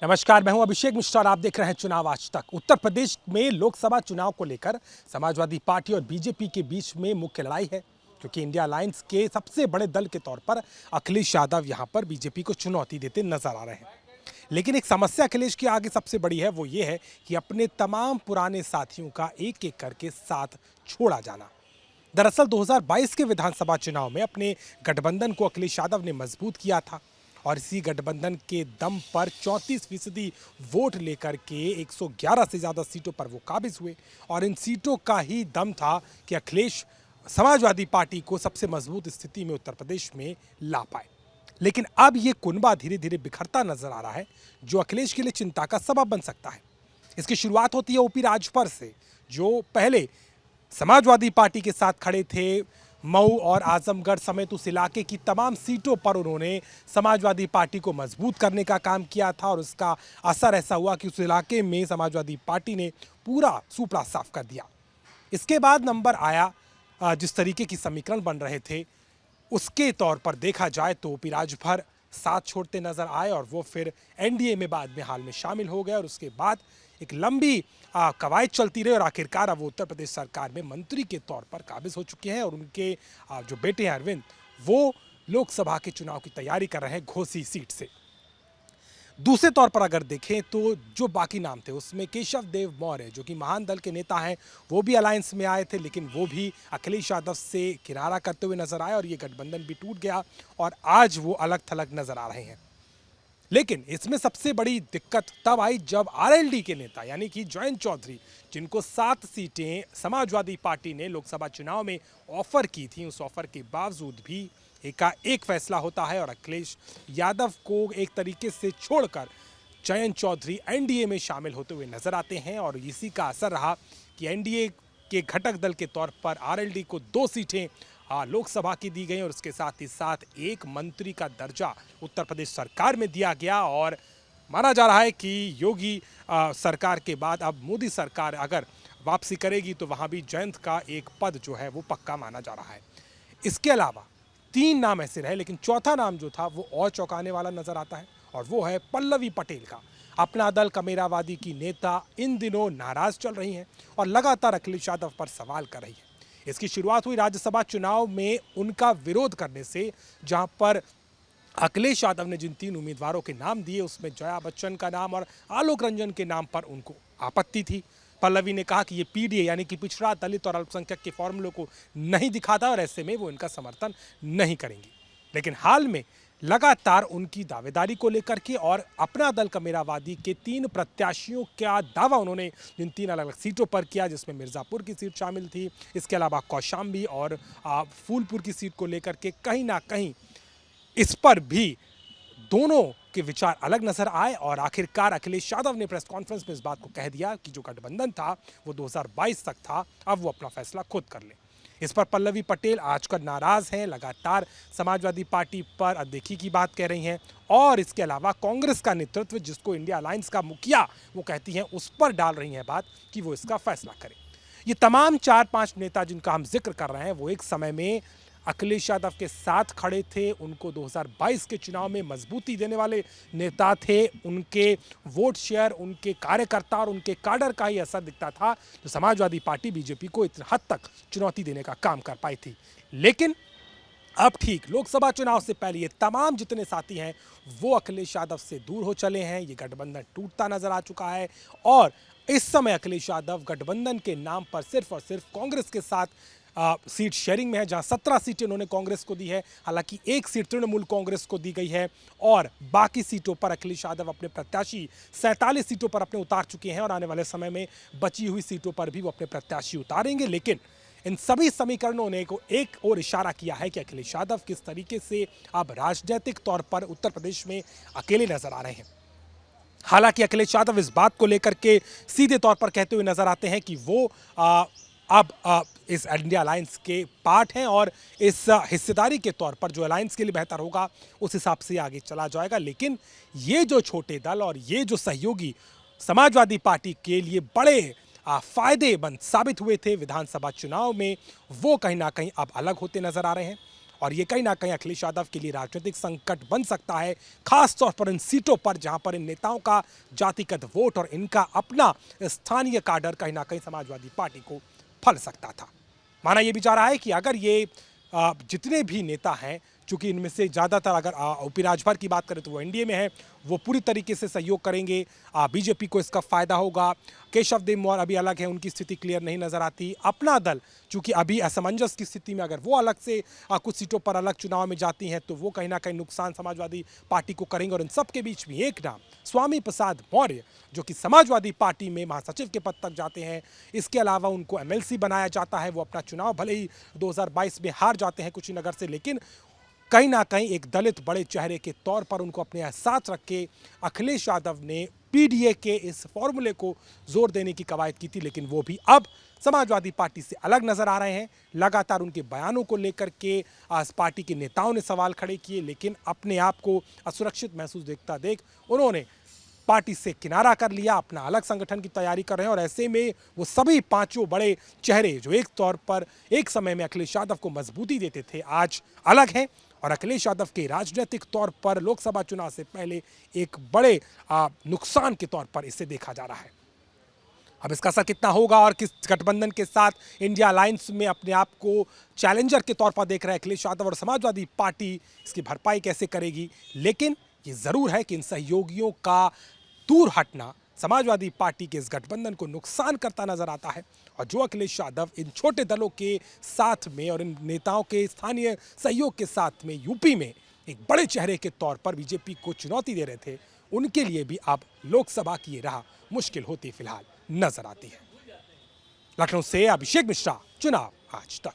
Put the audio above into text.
नमस्कार, मैं हूं अभिषेक मिश्रा और आप देख रहे हैं चुनाव आज तक। उत्तर प्रदेश में लोकसभा चुनाव को लेकर समाजवादी पार्टी और बीजेपी के बीच में मुख्य लड़ाई है, क्योंकि इंडिया अलायंस के सबसे बड़े दल के तौर पर अखिलेश यादव यहां पर बीजेपी को चुनौती देते नजर आ रहे हैं। लेकिन एक समस्या अखिलेश की आगे सबसे बड़ी है, वो ये है कि अपने तमाम पुराने साथियों का एक एक करके साथ छोड़ा जाना। दरअसल 2022 के विधानसभा चुनाव में अपने गठबंधन को अखिलेश यादव ने मजबूत किया था और इसी गठबंधन के दम पर 34% वोट लेकर के 111 से ज़्यादा सीटों पर वो काबिज हुए और इन सीटों का ही दम था कि अखिलेश समाजवादी पार्टी को सबसे मजबूत स्थिति में उत्तर प्रदेश में ला पाए। लेकिन अब ये कुनबा धीरे धीरे बिखरता नजर आ रहा है, जो अखिलेश के लिए चिंता का सबब बन सकता है। इसकी शुरुआत होती है ओपी राजभर से, जो पहले समाजवादी पार्टी के साथ खड़े थे। मऊ और आजमगढ़ समेत उस इलाके की तमाम सीटों पर उन्होंने समाजवादी पार्टी को मजबूत करने का काम किया था और उसका असर ऐसा हुआ कि उस इलाके में समाजवादी पार्टी ने पूरा सुपड़ा साफ कर दिया। इसके बाद नंबर आया, जिस तरीके की समीकरण बन रहे थे उसके तौर पर देखा जाए तो ओपी राजभर साथ छोड़ते नजर आए और वो फिर एनडीए में बाद में हाल में शामिल हो गए और उसके बाद एक लंबी कवायद चलती रही और आखिरकार अब वो उत्तर प्रदेश सरकार में मंत्री के तौर पर काबिज हो चुके हैं और उनके जो बेटे हैं अरविंद, वो लोकसभा के चुनाव की तैयारी कर रहे हैं घोसी सीट से। दूसरे तौर पर अगर देखें तो जो बाकी नाम थे उसमें केशव देव मौर्य, जो कि महान दल के नेता हैं, वो भी अलायंस में आए थे, लेकिन वो भी अखिलेश यादव से किनारा करते हुए नजर आए और ये गठबंधन भी टूट गया और आज वो अलग थलग नजर आ रहे हैं। लेकिन इसमें सबसे बड़ी दिक्कत तब आई जब आरएलडी के नेता यानी कि जयंत चौधरी, जिनको 7 सीटें समाजवादी पार्टी ने लोकसभा चुनाव में ऑफर की थी, उस ऑफर के बावजूद भी एक फैसला होता है और अखिलेश यादव को एक तरीके से छोड़कर जयंत चौधरी एनडीए में शामिल होते हुए नजर आते हैं और इसी का असर रहा कि एनडीए के घटक दल के तौर पर आरएलडी को 2 सीटें लोकसभा की दी गई और उसके साथ ही साथ एक मंत्री का दर्जा उत्तर प्रदेश सरकार में दिया गया और माना जा रहा है कि योगी सरकार के बाद अब मोदी सरकार अगर वापसी करेगी तो वहां भी जयंत का एक पद जो है वो पक्का माना जा रहा है। इसके अलावा 3 नाम ऐसे रहे, लेकिन चौथा नाम जो था वो और चौंकाने वाला नजर आता है और वो है पल्लवी पटेल का। अपना दल कमेरावादी की नेता इन दिनों नाराज चल रही हैं और लगातार अखिलेश यादव पर सवाल कर रही है। इसकी शुरुआत हुई राज्यसभा चुनाव में उनका विरोध करने से, जहां पर अखिलेश यादव ने जिन 3 उम्मीदवारों के नाम दिए उसमें जया बच्चन का नाम और आलोक रंजन के नाम पर उनको आपत्ति थी। पल्लवी ने कहा कि ये पीडीए यानी कि पिछड़ा, दलित और अल्पसंख्यक के फॉर्मूलों को नहीं दिखाता और ऐसे में वो इनका समर्थन नहीं करेंगी। लेकिन हाल में लगातार उनकी दावेदारी को लेकर के और अपना दल कमेरावादी के 3 प्रत्याशियों का दावा उन्होंने जिन 3 अलग अलग सीटों पर किया, जिसमें मिर्ज़ापुर की सीट शामिल थी, इसके अलावा कौशाम्बी और फूलपुर की सीट को लेकर के कहीं ना कहीं इस पर भी दोनों के विचार अलग नजर आए और आखिरकार अखिलेश यादव ने प्रेस कॉन्फ्रेंस में इस बात को कह दिया कि जो गठबंधन था वो 2022 तक था, अब वो अपना फैसला खुद कर ले। इस पर पल्लवी पटेल आजकल नाराज हैं, लगातार समाजवादी पार्टी पर अनदेखी की बात कह रही हैं और इसके अलावा कांग्रेस का नेतृत्व, जिसको इंडिया अलायंस का मुखिया वो कहती हैं, उस पर डाल रही हैं बात कि वो इसका फैसला करें। ये तमाम 4-5 नेता जिनका हम जिक्र कर रहे हैं वो एक समय में अखिलेश यादव के साथ खड़े थे, उनको 2022 के चुनाव में मजबूती देने वाले नेता थे। उनके वोट शेयर, उनके कार्यकर्ता और उनके काडर का ही असर दिखता था, जो समाजवादी पार्टी बीजेपी को इतनी हद तक चुनौती देने का काम कर पाई थी। लेकिन अब ठीक लोकसभा चुनाव से पहले ये तमाम जितने साथी हैं वो अखिलेश यादव से दूर हो चले हैं। ये गठबंधन टूटता नजर आ चुका है और इस समय अखिलेश यादव गठबंधन के नाम पर सिर्फ और सिर्फ कांग्रेस के साथ सीट शेयरिंग में है, जहां 17 सीटें उन्होंने कांग्रेस को दी है, हालांकि 1 सीट तृणमूल कांग्रेस को दी गई है और बाकी सीटों पर अखिलेश यादव अपने प्रत्याशी 47 सीटों पर अपने उतार चुके हैं और आने वाले समय में बची हुई सीटों पर भी वो अपने प्रत्याशी उतारेंगे। लेकिन इन सभी समीकरणों ने एक और इशारा किया है कि अखिलेश यादव किस तरीके से अब राजनीतिक तौर पर उत्तर प्रदेश में अकेले नजर आ रहे हैं। हालांकि अखिलेश यादव इस बात को लेकर के सीधे तौर पर कहते हुए नजर आते हैं कि वो अब इस इंडिया अलायंस के पार्ट हैं और इस हिस्सेदारी के तौर पर जो अलायंस के लिए बेहतर होगा उस हिसाब से आगे चला जाएगा। लेकिन ये जो छोटे दल और ये जो सहयोगी समाजवादी पार्टी के लिए बड़े फायदेमंद साबित हुए थे विधानसभा चुनाव में, वो कहीं ना कहीं अब अलग होते नजर आ रहे हैं और ये कहीं ना कहीं अखिलेश यादव के लिए राजनीतिक संकट बन सकता है, खास तौर पर इन सीटों पर जहां पर इन नेताओं का जातिगत वोट और इनका अपना स्थानीय काडर कहीं ना कहीं समाजवादी पार्टी को फल सकता था। माना यह भी जा रहा है कि अगर ये जितने भी नेता हैं, चूंकि इनमें से ज़्यादातर अगर ओपी राजभर की बात करें तो वो एनडीए में है, वो पूरी तरीके से सहयोग करेंगे, बीजेपी को इसका फायदा होगा। केशव देव मौर्य अभी अलग है, उनकी स्थिति क्लियर नहीं नजर आती। अपना दल चूंकि अभी असमंजस की स्थिति में, अगर वो अलग से कुछ सीटों पर अलग चुनाव में जाती हैं तो वो कहीं ना कहीं नुकसान समाजवादी पार्टी को करेंगे। और इन सब के बीच में एक नाम स्वामी प्रसाद मौर्य, जो कि समाजवादी पार्टी में महासचिव के पद तक जाते हैं, इसके अलावा उनको एमएलसी बनाया जाता है। वो अपना चुनाव भले ही 2022 में हार जाते हैं कुशीनगर से, लेकिन कहीं ना कहीं एक दलित बड़े चेहरे के तौर पर उनको अपने साथ रख के अखिलेश यादव ने पीडीए के इस फॉर्मूले को जोर देने की कवायद की थी। लेकिन वो भी अब समाजवादी पार्टी से अलग नजर आ रहे हैं। लगातार उनके बयानों को लेकर के आज पार्टी के नेताओं ने सवाल खड़े किए, लेकिन अपने आप को असुरक्षित महसूस देख उन्होंने पार्टी से किनारा कर लिया, अपना अलग संगठन की तैयारी कर रहे हैं। और ऐसे में वो सभी पांचों बड़े चेहरे जो एक तौर पर एक समय में अखिलेश यादव को मजबूती देते थे, आज अलग हैं। और अखिलेश यादव के राजनीतिक तौर पर लोकसभा चुनाव से पहले एक बड़े नुकसान के तौर पर इसे देखा जा रहा है। अब इसका असर कितना होगा और किस गठबंधन के साथ इंडिया अलायंस में अपने आप को चैलेंजर के तौर पर देख रहे हैं अखिलेश यादव और समाजवादी पार्टी, इसकी भरपाई कैसे करेगी। लेकिन ये जरूर है कि इन सहयोगियों का दूर हटना समाजवादी पार्टी के इस गठबंधन को नुकसान करता नजर आता है। और जो अखिलेश यादव इन छोटे दलों के साथ में और इन नेताओं के स्थानीय सहयोग के साथ में यूपी में एक बड़े चेहरे के तौर पर बीजेपी को चुनौती दे रहे थे, उनके लिए भी अब लोकसभा की ये राह मुश्किल होती फिलहाल नजर आती है। लखनऊ से अभिषेक मिश्रा, चुनाव आज तक।